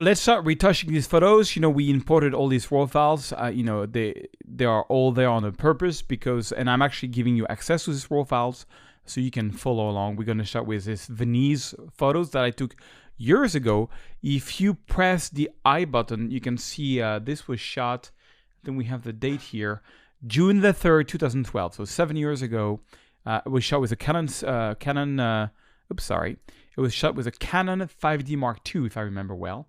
Let's start retouching these photos. We imported all these raw files. They are all there on a purpose because, and I'm actually giving you access to these raw files so you can follow along. We're going to start with this Venice photos that I took years ago. If you press the I button, you can see this was shot. Then we have the date here, June the 3rd, 2012. So 7 years ago. It was shot with a Canon. It was shot with a Canon 5D Mark II, if I remember well.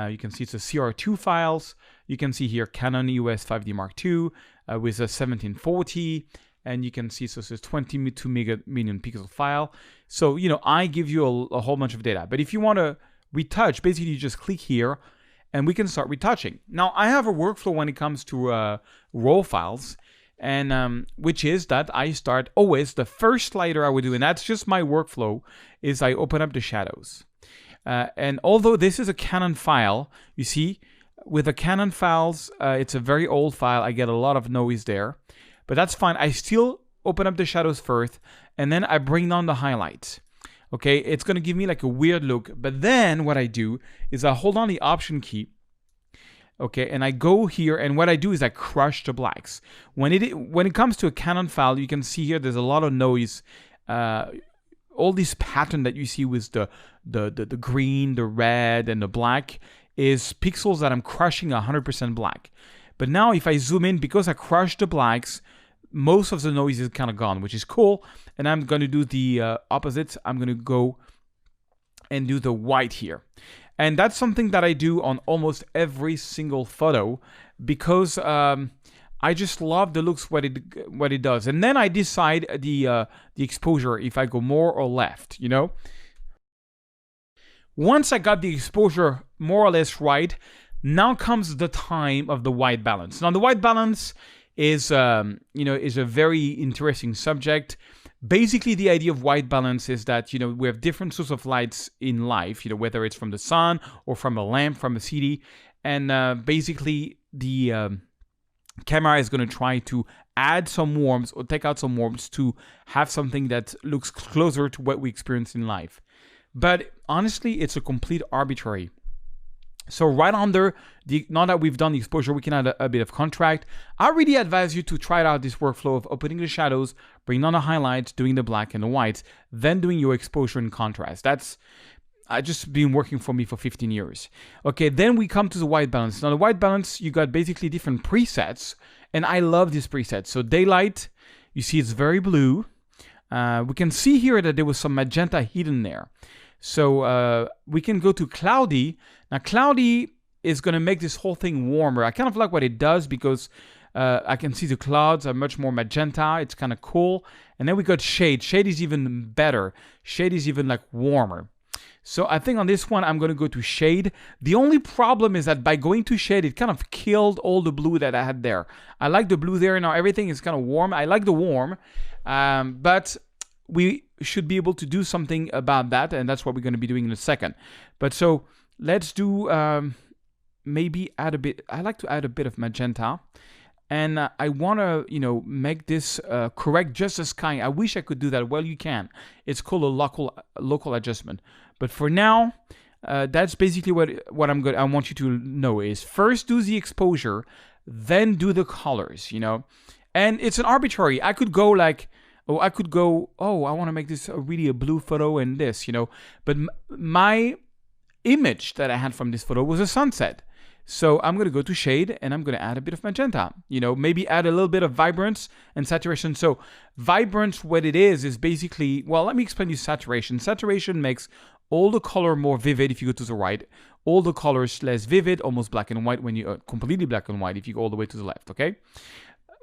You can see it's a CR2 files. You can see here Canon EOS 5D Mark II with a 1740. And you can see, so it's a 22 million pixel file. So, I give you a whole bunch of data. But if you want to retouch, basically you just click here and we can start retouching. Now, I have a workflow when it comes to raw files. And which is that I start always, the first slider I would do, and that's just my workflow, is I open up the shadows. And although this is a Canon file, you see, with the Canon files, it's a very old file. I get a lot of noise there, but that's fine. I still open up the shadows first, and then I bring down the highlights. Okay, it's going to give me like a weird look, but then what I do is I hold on the Option key. Okay, and I go here, and what I do is I crush the blacks. When it comes to a Canon file, you can see here there's a lot of noise. All this pattern that you see with the green, the red, and the black is pixels that I'm crushing 100% black. But now if I zoom in, because I crushed the blacks, most of the noise is kind of gone, which is cool. And I'm going to do the opposite. I'm going to go and do the white here. And that's something that I do on almost every single photo because I just love the looks what it does. And then I decide the exposure if I go more or left, Once I got the exposure more or less right, now comes the time of the white balance. Now the white balance is is a very interesting subject. Basically, the idea of white balance is that, we have different sources of lights in life, whether it's from the sun or from a lamp, from a city. And basically, the camera is going to try to add some warmth or take out some warmth to have something that looks closer to what we experience in life. But honestly, it's a complete arbitrary. So right under, now that we've done the exposure, we can add a bit of contrast. I really advise you to try out this workflow of opening the shadows, bringing on the highlights, doing the black and the whites, then doing your exposure and contrast. That's just been working for me for 15 years. Okay, then we come to the white balance. Now the white balance, you got basically different presets, and I love this preset. So daylight, you see it's very blue. We can see here that there was some magenta hidden there. So we can go to cloudy. Now cloudy is going to make this whole thing warmer. I kind of like what it does because I can see the clouds are much more magenta. It's kind of cool. And then we got shade. Shade is even better. Shade is even like warmer. So I think on this one, I'm going to go to shade. The only problem is that by going to shade, it kind of killed all the blue that I had there. I like the blue there. Now everything is kind of warm. I like the warm, but we should be able to do something about that, and that's what we're going to be doing in a second. But so let's do maybe add a bit. I like to add a bit of magenta, and I want to make this correct just the sky. I wish I could do that. Well, you can. It's called a local adjustment. But for now, that's basically what I want you to know is first do the exposure, then do the colors. And it's an arbitrary. I could go like. I want to make this really a blue photo and this, But my image that I had from this photo was a sunset. So I'm going to go to shade and I'm going to add a bit of magenta. Maybe add a little bit of vibrance and saturation. So vibrance, what it is basically, well, let me explain you saturation. Saturation makes all the color more vivid if you go to the right. All the colors less vivid, almost black and white when you completely black and white if you go all the way to the left, okay?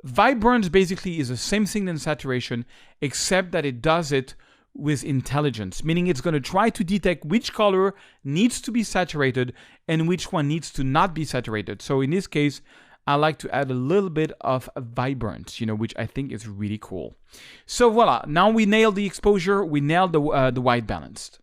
Vibrance basically is the same thing than saturation, except that it does it with intelligence, meaning it's going to try to detect which color needs to be saturated and which one needs to not be saturated. So in this case, I like to add a little bit of vibrance, which I think is really cool. So voila, now we nailed the exposure, we nailed the white balance.